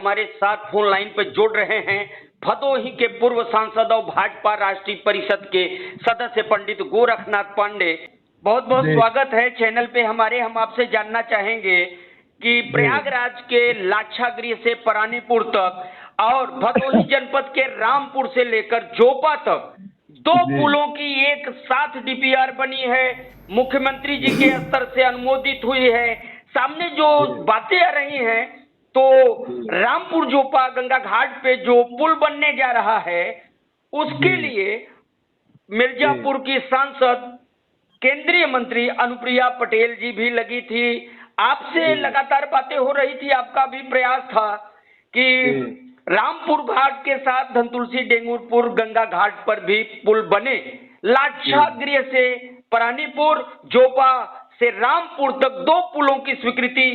हमारे साथ phone line पर जुड़ रहे हैं भदोही के पूर्व सांसद और भाजपा राष्ट्रीय परिषद के सदस्य पंडित गोरखनाथ पांडे। बहुत बहुत स्वागत है चैनल पे हमारे। हम आपसे जानना चाहेंगे कि प्रयागराज के लाक्षागृह से परानीपुर तक और भदोही जनपद के रामपुर से लेकर जोपा तक 2 पुलों की एक साथ डीपीआर बनी है, मुख्यमंत्री जी के स्तर से अनुमोदित हुई है। सामने जो बातें आ रही हैं तो रामपुर जोपा गंगा घाट पे जो पुल बनने जा रहा है उसके लिए मिर्जापुर की सांसद केंद्रीय मंत्री अनुप्रिया पटेल जी भी लगी थी। आपसे लगातार बातें हो रही थी, आपका भी प्रयास था कि रामपुर घाट के साथ धनतुलसी डेंगुरपुर गंगा घाट पर भी पुल बने। लाक्षागृह से परानीपुर, जोपा से रामपुर तक 2 पुलों की स्वीकृति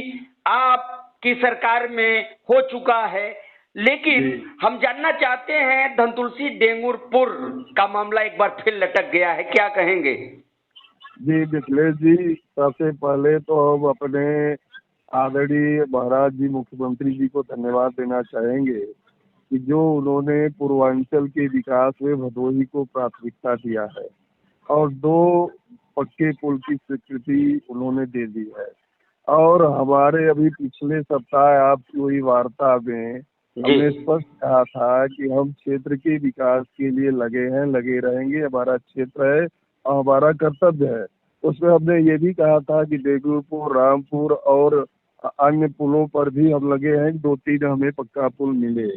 आपकी सरकार में हो चुका है, लेकिन हम जानना चाहते हैं धनतुलसी डेंगुरपुर का मामला एक बार फिर लटक गया है, क्या कहेंगे? जी मिथिलेश जी, सबसे पहले तो हम अपने आदरणीय महाराज जी मुख्यमंत्री जी को धन्यवाद देना चाहेंगे कि जो उन्होंने पूर्वांचल के विकास में भदोही को प्राथमिकता दिया है और 2 पक्के पुल की स्वीकृति उन्होंने दे दी है। और हमारे अभी पिछले सप्ताह आपकी हुई वार्ता में हमने स्पष्ट कहा था कि हम क्षेत्र के विकास के लिए लगे हैं, लगे रहेंगे, हमारा क्षेत्र है और हमारा कर्तव्य है। उसमें हमने ये भी कहा था कि डेगुरपुर, रामपुर और अन्य पुलों पर भी हम लगे हैं, 2-3 हमें पक्का पुल मिले।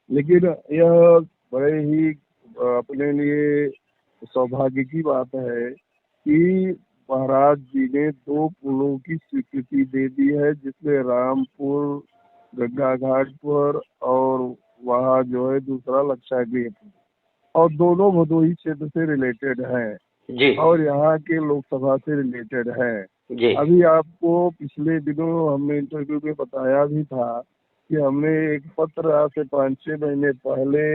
लेकिन यह बड़े ही अपने लिए सौभाग्य की बात है कि महाराज जी ने 2 पुलों की स्वीकृति दे दी है, जिसमें रामपुर गंगा घाट पर और वहाँ जो है दूसरा लाक्षागृह और दोनों भदोही क्षेत्र से रिलेटेड हैं और यहाँ के लोकसभा से रिलेटेड है। अभी आपको पिछले दिनों हमने इंटरव्यू में बताया भी था कि हमने एक पत्र आज से 5-6 महीने पहले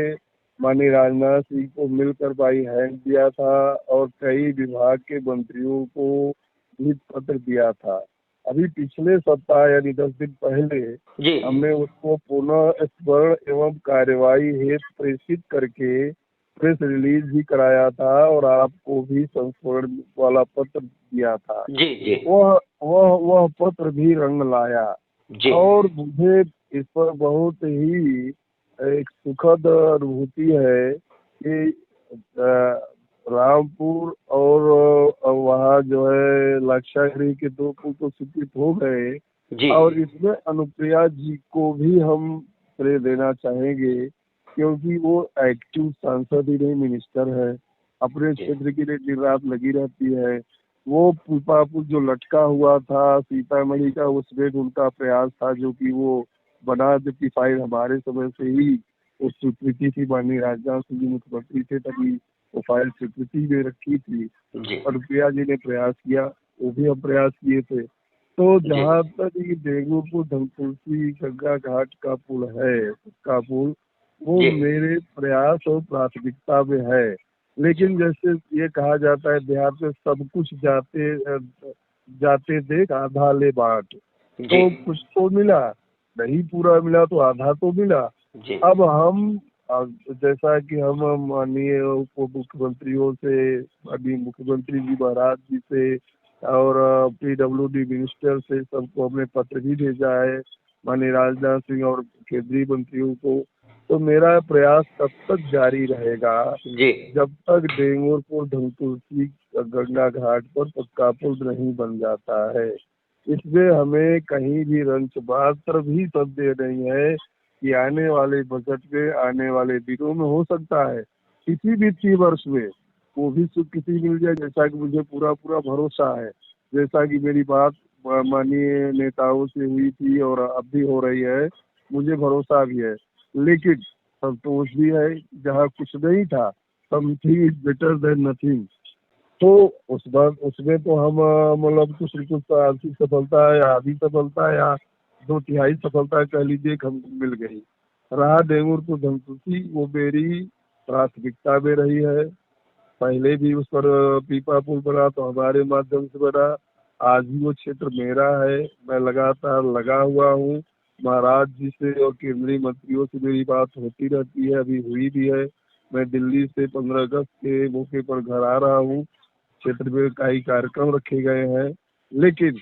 माननीय राजनाथ सिंह को मिलकर बाई हैंड दिया था और कई विभाग के मंत्रियों को भी पत्र दिया था। अभी पिछले सप्ताह यानी 10 दिन पहले हमने उसको पुनः स्मरण एवं कार्यवाही हेतु प्रेषित करके प्रेस रिलीज भी कराया था और आपको भी संस्मरण वाला पत्र दिया था। वह पत्र भी रंग लाया और मुझे इस पर बहुत ही एक सुखद अनुभूति है कि रामपुर और वहाँ जो है लाक्षागृह के 2 पुल तो स्वीकृत हो गए और इसमें अनुप्रिया जी को भी हम श्रेय देना चाहेंगे क्योंकि वो एक्टिव सांसद ही नहीं मिनिस्टर है, अपने क्षेत्र के लिए दिन रात लगी रहती है। वो पुल जो लटका हुआ था सीतामढ़ी का, उसमें उनका प्रयास था जो कि वो बना देती फाइल हमारे समय से ही उस स्वीकृति थी, माननीय राजनाथ सिंह जी मुख्यमंत्री थे तभी वो फाइल स्वीकृति में रखी थी। अनुप्रिया जी ने प्रयास किया, वो भी हम प्रयास किए थे। तो जहाँ तक ये डेंगुरपुर धनतुलसी गंगा घाट का पुल है, उसका पुल वो मेरे प्रयास और प्राथमिकता में है। लेकिन जैसे ये कहा जाता है बिहार में सब कुछ जाते देख आधा ले बाट, तो कुछ तो मिला, नहीं पूरा मिला तो आधा तो मिला। अब हम जैसा कि हम माननीय उप मुख्यमंत्रियों से, अभी मुख्यमंत्री जी महाराज जी से और PWD मिनिस्टर से सबको हमने पत्र भी भेजा है, माननीय राजनाथ सिंह और केंद्रीय मंत्रियों को। तो मेरा प्रयास तब तक जारी रहेगा जब तक डेंगुरपुर धनतुलसी गंगा घाट पर पक्का पुल नहीं बन जाता है। इसमें हमें कहीं भी रंच मात्र भी संदेह नहीं है कि आने वाले बजट में, आने वाले दिनों में हो सकता है किसी वित्तीय वर्ष में वो भी स्वीकृति मिल जाए, जैसा कि मुझे पूरा भरोसा है। जैसा कि मेरी बात माननीय नेताओं से हुई थी और अब भी हो रही है, मुझे भरोसा भी है। लेकिन संतोष भी है, जहाँ कुछ नहीं था something is better than nothing. तो उसमें तो हम मतलब कुछ आर्थिक सफलता या आधी सफलता या 2/3 सफलता कह लीजिए हमको मिल गई। रहा डेंगुरपुर धनतुलसी, वो मेरी प्राथमिकता में रही है। पहले भी उस पर पीपा पुल बना तो हमारे माध्यम से बना, आज भी वो क्षेत्र मेरा है, मैं लगातार लगा हुआ हूँ। महाराज जी से और केंद्रीय मंत्रियों से मेरी बात होती रहती है, अभी हुई भी है। मैं दिल्ली से 15 अगस्त के मौके पर घर आ रहा हूँ। क्षेत्र में कई कार्यक्रम रखे गए हैं, लेकिन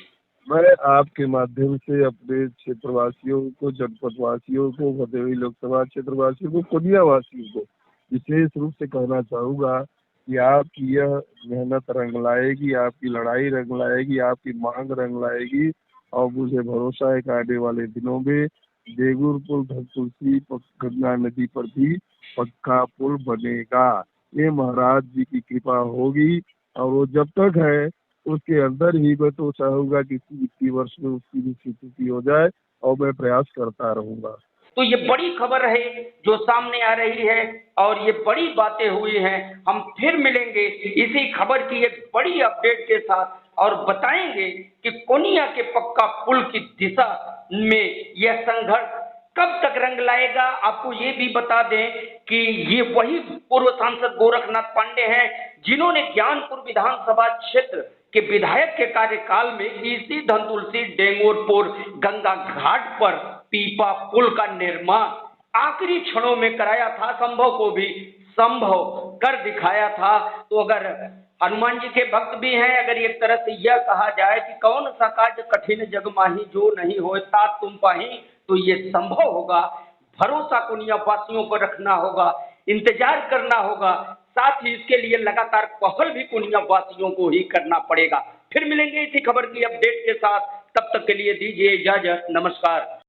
मैं आपके माध्यम से अपने क्षेत्रवासियों को, जनपद वासियों को, भदोही लोकसभा क्षेत्र वासियों को, पुनिया वासियों को विशेष रूप से कहना चाहूँगा कि आपकी यह मेहनत रंग लाएगी, आपकी लड़ाई रंग लाएगी, आपकी मांग रंग लाएगी। और मुझे भरोसा है कि आने वाले दिनों में देगुर पुल धनतुलसी गंगा नदी पर भी पक्का पुल बनेगा। ये महाराज जी की कृपा होगी, और वो जब तक है उसके अंदर ही मैं तो चाहूंगा कि इसी वित्तीय वर्ष में उसकी भी स्वीकृति हो जाए, और मैं प्रयास करता रहूंगा। तो ये बड़ी खबर है जो सामने आ रही है और ये बड़ी बातें हुई हैं। हम फिर मिलेंगे इसी खबर की एक बड़ी अपडेट के साथ और बताएंगे कि कोनिया के पक्का पुल की दिशा में यह संघर्ष कब तक रंग लाएगा। आपको ये भी बता दें कि ये वही पूर्व सांसद गोरखनाथ पांडे हैं जिन्होंने ज्ञानपुर विधानसभा क्षेत्र के विधायक के कार्यकाल में इसी धनतुलसी डेंगोरपुर गंगा घाट पर पीपा पुल का निर्माण आखिरी क्षणों में कराया था, संभव को भी संभव कर दिखाया था। तो अगर हनुमान जी के भक्त भी हैं, अगर एक तरह से यह कहा जाए कि कौन सा कार्य कठिन जग माही जो नहीं होए तात तुम पाही, तो ये संभव होगा। भरोसा कुनिया वासियों को रखना होगा, इंतजार करना होगा, साथ ही इसके लिए लगातार पहल भी कुनिया वासियों को ही करना पड़ेगा। फिर मिलेंगे इसी खबर की अपडेट के साथ, तब तक के लिए दीजिए इजाजत, नमस्कार।